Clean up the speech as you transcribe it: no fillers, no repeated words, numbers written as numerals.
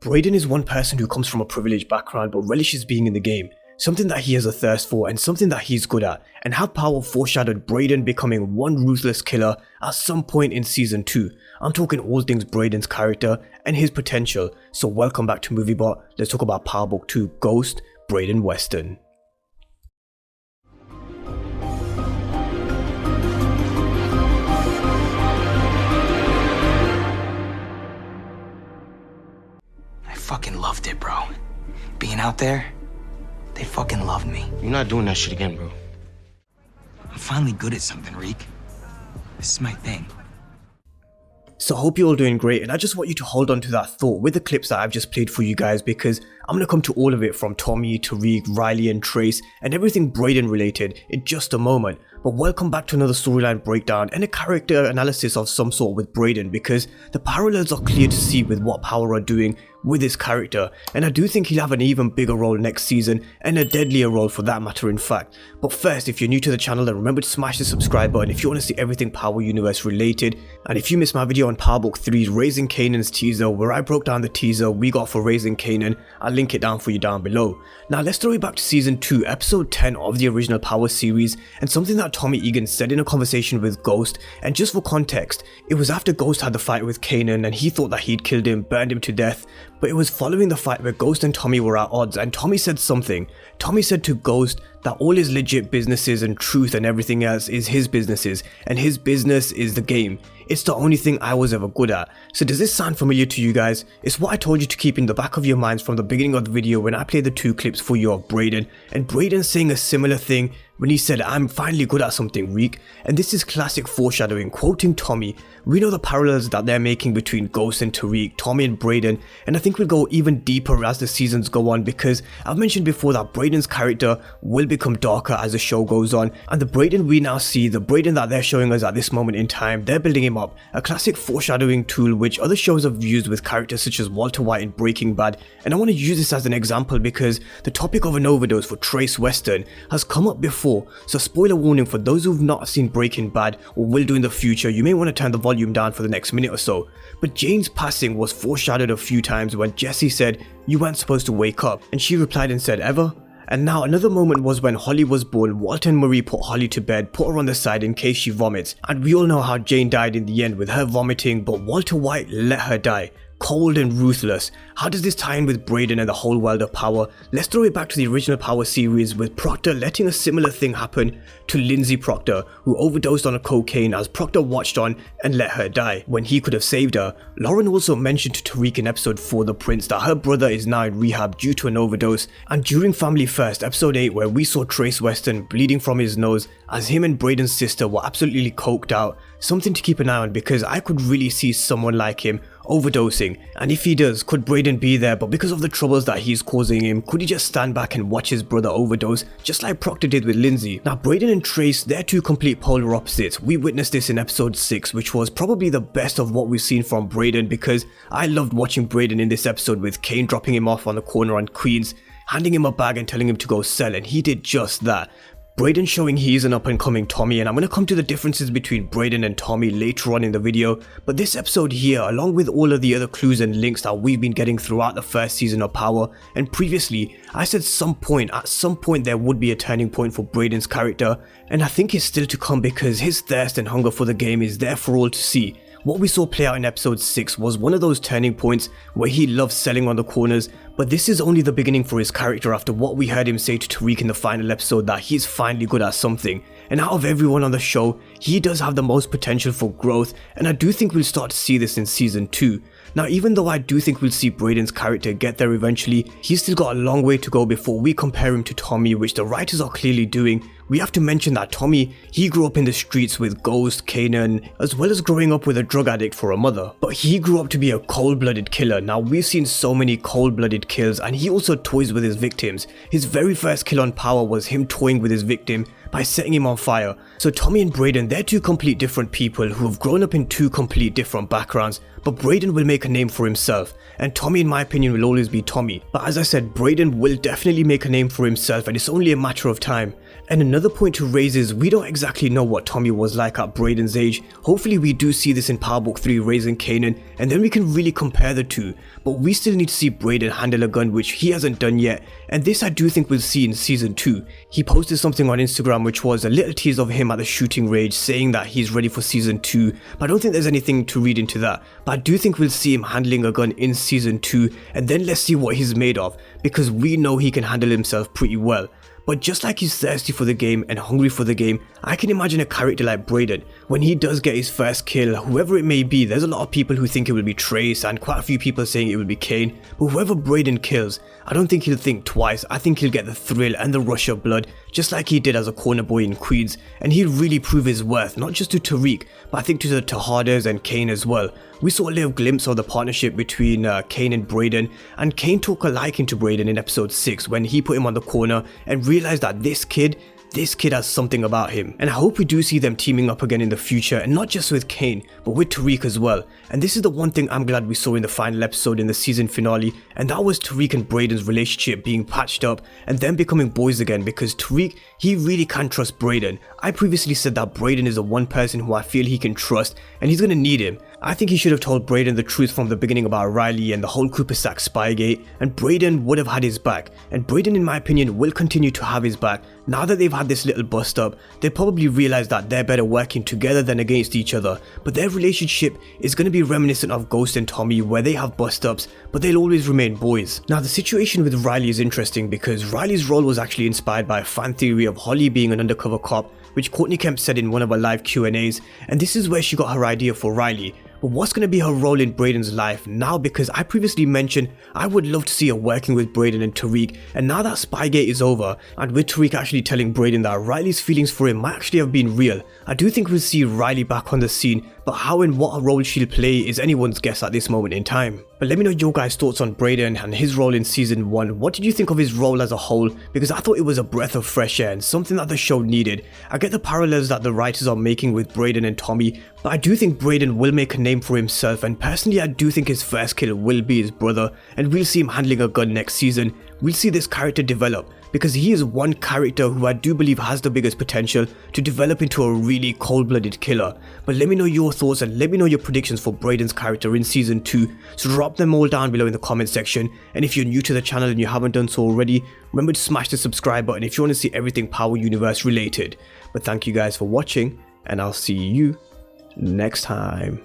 Brayden is one person who comes from a privileged background but relishes being in the game, something that he has a thirst for and something that he's good at, and how power foreshadowed Brayden becoming one ruthless killer at some point in season 2. I'm talking all things Brayden's character and his potential, so welcome back to MovieBot. Let's talk about Power Book 2 Ghost, Trace Weston. I fucking loved it, bro. Being out there, they fucking loved me. You're not doing that shit again, bro. I'm finally good at something, Reek. This is my thing. So I hope you're all doing great, and I just want you to hold on to that thought with the clips that I've just played for you guys, because I'm going to come to all of it from Tommy, Tariq, Riley and Trace and everything Brayden related in just a moment. But welcome back to another storyline breakdown and a character analysis of some sort with Brayden, because the parallels are clear to see with what Power are doing with his character, and I do think he'll have an even bigger role next season, and a deadlier role for that matter in fact. But first, if you're new to the channel, then remember to smash the subscribe button if you want to see everything Power Universe related. And if you missed my video on Power Book 3's Raising Kanan's teaser, where I broke down the teaser we got for Raising Kanan, I'll link it down for you down below. Now let's throw it back to season 2, episode 10 of the original Power series, and something that Tommy Egan said in a conversation with Ghost. And just for context, it was after Ghost had the fight with Kanan and he thought that he'd killed him, burned him to death, but it was following the fight where Ghost and Tommy were at odds, and Tommy said something. Tommy said to Ghost that all his legit businesses and truth and everything else is his businesses, and his business is the game. It's the only thing I was ever good at. So does this sound familiar to you guys? It's what I told you to keep in the back of your minds from the beginning of the video when I played the 2 clips for you of Brayden, and Brayden saying a similar thing when he said, "I'm finally good at something, Reek." And this is classic foreshadowing, quoting Tommy. We know the parallels that they're making between Ghost and Tariq, Tommy and Brayden, and I think we'll go even deeper as the seasons go on, because I've mentioned before that Brayden's character will become darker as the show goes on, and the Brayden we now see, the Brayden that they're showing us at this moment in time, they're building him up, a classic foreshadowing tool which other shows have used with characters such as Walter White in Breaking Bad. And I want to use this as an example because the topic of an overdose for Trace Weston has come up before. So spoiler warning for those who've not seen Breaking Bad or will do in the future, you may want to turn the volume down for the next minute or so. But Jane's passing was foreshadowed a few times when Jesse said, "You weren't supposed to wake up," and she replied and said, "Ever?" And now another moment was when Holly was born. Walter and Marie put Holly to bed, put her on the side in case she vomits, and we all know how Jane died in the end with her vomiting, but Walter White let her die. Cold and ruthless. How does this tie in with Brayden and the whole world of Power? Let's throw it back to the original Power series with Proctor letting a similar thing happen to Lindsay Proctor, who overdosed on a cocaine as Proctor watched on and let her die when he could have saved her. Lauren also mentioned to Tariq in episode 4 The Prince that her brother is now in rehab due to an overdose, and during Family First episode 8 where we saw Trace Weston bleeding from his nose as him and Brayden's sister were absolutely coked out. Something to keep an eye on, because I could really see someone like him overdosing, and if he does, could Brayden be there? But because of the troubles that he's causing him, could he just stand back and watch his brother overdose just like Proctor did with Lindsay? Now Brayden and Trace, they're two complete polar opposites. We witnessed this in episode 6, which was probably the best of what we've seen from Brayden, because I loved watching Brayden in this episode with Kane dropping him off on the corner on Queens, handing him a bag and telling him to go sell, and he did just that. Brayden showing he's an up and coming Tommy, and I'm going to come to the differences between Brayden and Tommy later on in the video, but this episode here, along with all of the other clues and links that we've been getting throughout the first season of Power, and previously I said at some point there would be a turning point for Brayden's character, and I think it's still to come because his thirst and hunger for the game is there for all to see. What we saw play out in episode 6 was one of those turning points where he loves selling on the corners, but this is only the beginning for his character after what we heard him say to Tariq in the final episode, that he's finally good at something. And out of everyone on the show, he does have the most potential for growth, and I do think we'll start to see this in season 2. Now even though I do think we'll see Brayden's character get there eventually, he's still got a long way to go before we compare him to Tommy, which the writers are clearly doing. We have to mention that Tommy, he grew up in the streets with Ghost, Kanan, as well as growing up with a drug addict for a mother. But he grew up to be a cold-blooded killer. Now we've seen so many cold-blooded kills, and he also toys with his victims. His very first kill on Power was him toying with his victim by setting him on fire. So Tommy and Brayden, they're two complete different people who have grown up in two complete different backgrounds, but Brayden will make a name for himself, and Tommy in my opinion will always be Tommy. But as I said, Brayden will definitely make a name for himself, and it's only a matter of time. And another point to raise is we don't exactly know what Tommy was like at Brayden's age. Hopefully we do see this in Power Book 3 Raising Kanan, and then we can really compare the two. But we still need to see Brayden handle a gun, which he hasn't done yet, and this I do think we'll see in Season 2. He posted something on Instagram which was a little tease of him at the shooting range saying that he's ready for Season 2, but I don't think there's anything to read into that. But I do think we'll see him handling a gun in Season 2, and then let's see what he's made of, because we know he can handle himself pretty well. But just like he's thirsty for the game and hungry for the game, I can imagine a character like Brayden. When he does get his first kill, whoever it may be, there's a lot of people who think it will be Trace and quite a few people saying it will be Kane. But whoever Brayden kills, I don't think he'll think twice. I think he'll get the thrill and the rush of blood, just like he did as a corner boy in Queens. And he'll really prove his worth, not just to Tariq, but I think to the Tejadas and Kane as well. We saw a little glimpse of the partnership between Kane and Brayden, and Kane took a liking to Brayden in episode 6 when he put him on the corner and realized that this kid has something about him. And I hope we do see them teaming up again in the future, and not just with Kane, but with Tariq as well. And this is the one thing I'm glad we saw in the final episode in the season finale, and that was Tariq and Brayden's relationship being patched up and them becoming boys again, because Tariq, he really can trust Brayden. I previously said that Brayden is the one person who I feel he can trust, and he's gonna need him. I think he should have told Brayden the truth from the beginning about Riley and the whole Cooper Sack Spygate, and Brayden would have had his back. And Brayden, in my opinion, will continue to have his back. Now that they've had this little bust up, they probably realize that they're better working together than against each other. But their relationship is going to be reminiscent of Ghost and Tommy, where they have bust ups, but they'll always remain boys. Now the situation with Riley is interesting because Riley's role was actually inspired by a fan theory of Holly being an undercover cop, which Courtney Kemp said in one of her live Q&As, and this is where she got her idea for Riley. But what's going to be her role in Brayden's life now? Because I previously mentioned I would love to see her working with Brayden and Tariq, and now that Spygate is over, and with Tariq actually telling Brayden that Riley's feelings for him might actually have been real, I do think we'll see Riley back on the scene, but how and what role she'll play is anyone's guess at this moment in time. But let me know your guys' thoughts on Brayden and his role in season 1. What did you think of his role as a whole? Because I thought it was a breath of fresh air and something that the show needed. I get the parallels that the writers are making with Brayden and Tommy, but I do think Brayden will make a name for himself, and personally I do think his first kill will be his brother, and we'll see him handling a gun next season. We'll see this character develop, because he is one character who I do believe has the biggest potential to develop into a really cold-blooded killer. But let me know your thoughts and let me know your predictions for Brayden's character in season 2, so drop them all down below in the comment section. And if you're new to the channel and you haven't done so already, remember to smash the subscribe button if you want to see everything Power Universe related. But thank you guys for watching, and I'll see you next time.